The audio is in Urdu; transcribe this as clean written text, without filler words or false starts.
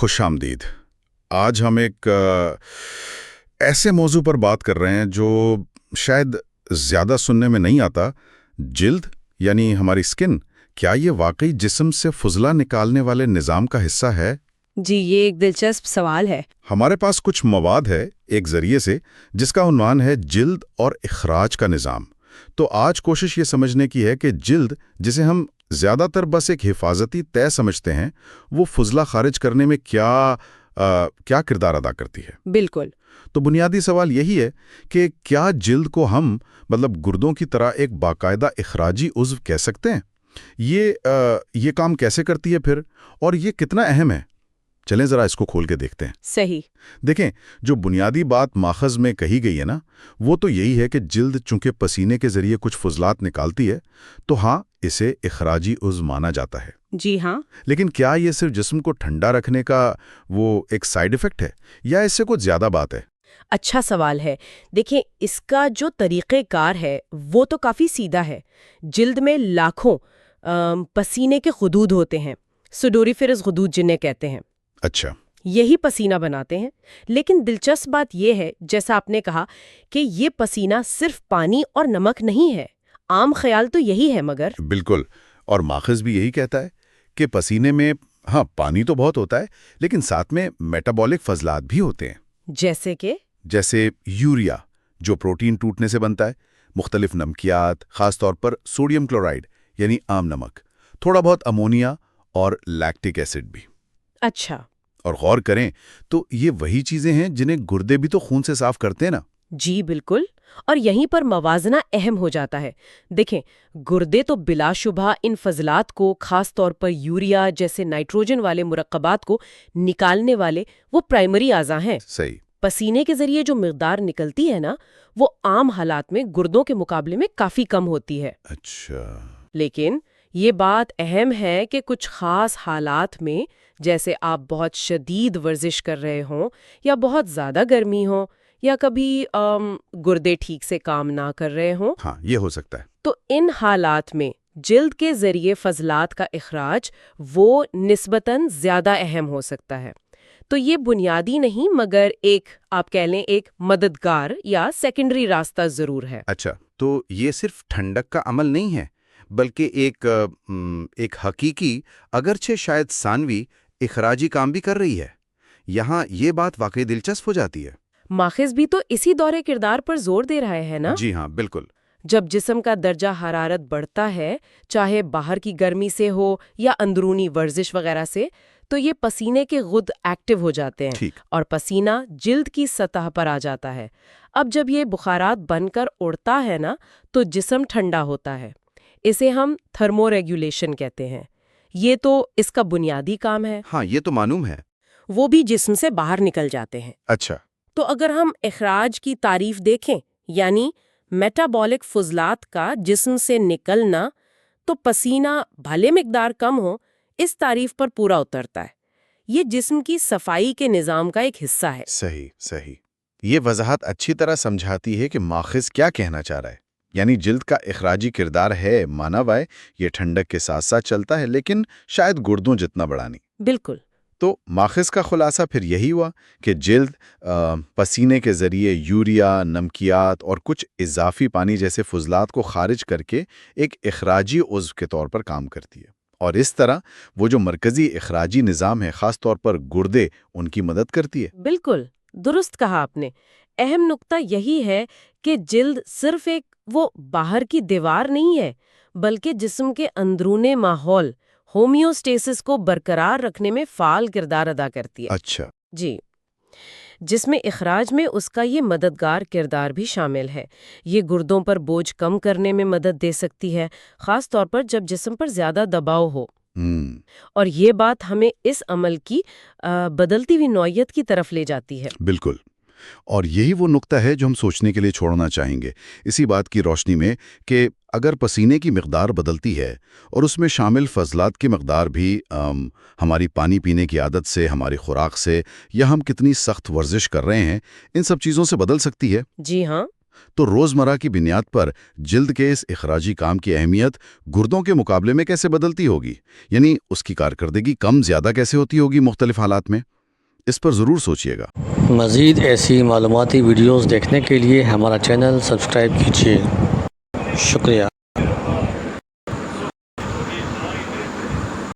خوش آمدید۔ آج ہم ایک ایسے موضوع پر بات کر رہے ہیں جو شاید زیادہ سننے میں نہیں آتا۔ جلد یعنی ہماری سکن، کیا یہ واقعی جسم سے فضلہ نکالنے والے نظام کا حصہ ہے؟ جی، یہ ایک دلچسپ سوال ہے۔ ہمارے پاس کچھ مواد ہے ایک ذریعے سے جس کا عنوان ہے جلد اور اخراج کا نظام۔ تو آج کوشش یہ سمجھنے کی ہے کہ جلد، جسے ہم زیادہ تر بس ایک حفاظتی طے سمجھتے ہیں، وہ فضلہ خارج کرنے میں کیا کردار ادا کرتی ہے۔ بالکل۔ تو بنیادی سوال یہی ہے کہ کیا جلد کو ہم گردوں کی طرح ایک باقاعدہ اخراجی عضو کہہ سکتے ہیں؟ یہ کام کیسے کرتی ہے پھر، اور یہ کتنا اہم ہے؟ چلیں ذرا اس کو کھول کے دیکھتے ہیں۔ صحیح۔ دیکھیں، جو بنیادی بات ماخذ میں کہی گئی ہے نا، وہ تو یہی ہے کہ جلد چونکہ پسینے کے ذریعے کچھ فضلات نکالتی ہے، تو ہاں، اسے اخراجی عضو مانا جاتا ہے۔ جی ہاں۔ لیکن کیا یہ صرف جسم کو ٹھنڈا رکھنے کا وہ ایک سائیڈ ایفیکٹ ہے، یا اس سے کچھ زیادہ بات ہے؟ اچھا سوال ہے۔ دیکھیں، اس کا جو طریقہ کار ہے وہ تو کافی سیدھا ہے۔ جلد میں لاکھوں پسینے کے غدود ہوتے ہیں، سوڈوریفرس غدود جنہیں کہتے ہیں۔ اچھا۔ یہی پسینہ بناتے ہیں۔ لیکن دلچسپ بات یہ ہے، جیسا آپ نے کہا، کہ یہ پسینہ صرف پانی اور نمک نہیں ہے۔ عام خیال تو یہی ہے، مگر بالکل، اور ماخذ بھی یہی کہتا ہے کہ پسینے میں ہاں پانی تو بہت ہوتا ہے، لیکن ساتھ میں میٹابولک فضلات بھی ہوتے ہیں۔ جیسے یوریا، جو پروٹین ٹوٹنے سے بنتا ہے، مختلف نمکیات، خاص طور پر سوڈیم کلورائڈ یعنی عام نمک، تھوڑا بہت امونیا اور لیکٹک ایسڈ بھی۔ اچھا۔ اور غور کریں تو یہ وہی چیزیں ہیں جنہیں گردے بھی تو خون سے صاف کرتے ہیں نا۔ جی بالکل، اور یہیں پر موازنہ اہم ہو جاتا ہے۔ دیکھیں، گردے تو بلا شبہ ان فضلات کو، خاص طور پر یوریا جیسے نائٹروجن والے مرکبات کو نکالنے والے وہ پرائمری اعضاء ہیں۔ صحیح۔ پسینے کے ذریعے جو مقدار نکلتی ہے نا، وہ عام حالات میں گردوں کے مقابلے میں کافی کم ہوتی ہے۔ اچھا۔ لیکن یہ بات اہم ہے کہ کچھ خاص حالات میں، جیسے آپ بہت شدید ورزش کر رہے ہوں، یا بہت زیادہ گرمی ہو، یا کبھی گردے ٹھیک سے کام نہ کر رہے ہوں، ہاں یہ ہو سکتا ہے، تو ان حالات میں جلد کے ذریعے فضلات کا اخراج وہ نسبتاً زیادہ اہم ہو سکتا ہے۔ تو یہ بنیادی نہیں، مگر ایک آپ کہہ لیں ایک مددگار یا سیکنڈری راستہ ضرور ہے۔ اچھا، تو یہ صرف ٹھنڈک کا عمل نہیں ہے، بلکہ ایک حقیقی، اگرچہ شاید ثانوی، اخراجی کام بھی کر رہی ہے۔ یہاں یہ بات واقعی دلچسپ ہو جاتی ہے۔ ماخذ بھی تو اسی دورے کردار پر زور دے رہا ہے نا۔ جی ہاں، بالکل۔ جب جسم کا درجہ حرارت بڑھتا ہے، چاہے باہر کی گرمی سے ہو یا اندرونی ورزش وغیرہ سے، تو یہ پسینے کے غد ایکٹیو ہو جاتے ہیں، ٹھیک، اور پسینہ جلد کی سطح پر آ جاتا ہے۔ اب جب یہ بخارات بن کر اڑتا ہے نا، تو جسم ٹھنڈا ہوتا ہے۔ اسے ہم تھرمو ریگولیشن کہتے ہیں۔ یہ تو اس کا بنیادی کام ہے۔ ہاں یہ تو معلوم ہے۔ وہ بھی جسم سے باہر نکل جاتے ہیں۔ اچھا۔ تو اگر ہم اخراج کی تعریف دیکھیں، یعنی میٹابولک فضلات کا جسم سے نکلنا، تو پسینہ بھلے مقدار کم ہو، اس تعریف پر پورا اترتا ہے۔ یہ جسم کی صفائی کے نظام کا ایک حصہ ہے۔ صحیح، صحیح۔ یہ وضاحت اچھی طرح سمجھاتی ہے کہ ماخذ کیا کہنا چاہ رہا ہے۔ یعنی جلد کا اخراجی کردار ہے، مانا ہوا ہے، یہ ٹھنڈک کے ساتھ ساتھ چلتا ہے، لیکن شاید گردوں جتنا بڑا نہیں۔ بالکل۔ تو ماخذ کا خلاصہ پھر یہی ہوا کہ جلد پسینے کے ذریعے یوریا، نمکیات اور کچھ اضافی پانی جیسے فضلات کو خارج کر کے ایک اخراجی عضو کے طور پر کام کرتی ہے، اور اس طرح وہ جو مرکزی اخراجی نظام ہے، خاص طور پر گردے، ان کی مدد کرتی ہے۔ بالکل درست کہا آپ نے۔ اہم نقطہ یہی ہے کہ جلد صرف ایک وہ باہر کی دیوار نہیں ہے، بلکہ جسم کے اندرون ماحول ہومیوسٹیسس کو برقرار رکھنے میں فعال کردار ادا کرتی ہے۔ اچھا۔ جی، جس میں اخراج میں اس کا یہ مددگار کردار بھی شامل ہے۔ یہ گردوں پر بوجھ کم کرنے میں مدد دے سکتی ہے، خاص طور پر جب جسم پر زیادہ دباؤ ہو۔ اور یہ بات ہمیں اس عمل کی بدلتی ہوئی نوعیت کی طرف لے جاتی ہے۔ بالکل، اور یہی وہ نقطہ ہے جو ہم سوچنے کے لیے چھوڑنا چاہیں گے اسی بات کی روشنی میں کہ اگر پسینے کی مقدار بدلتی ہے اور اس میں شامل فضلات کی مقدار بھی ہماری پانی پینے کی عادت سے، ہماری خوراک سے، یا ہم کتنی سخت ورزش کر رہے ہیں، ان سب چیزوں سے بدل سکتی ہے۔ جی ہاں۔ تو روزمرہ کی بنیاد پر جلد کے اس اخراجی کام کی اہمیت گردوں کے مقابلے میں کیسے بدلتی ہوگی؟ یعنی اس کی کارکردگی کم زیادہ کیسے ہوتی ہوگی مختلف حالات میں؟ اس پر ضرور سوچئے گا۔ مزید ایسی معلوماتی ویڈیوز دیکھنے کے لیے ہمارا چینل سبسکرائب کیجیے۔ شکریہ۔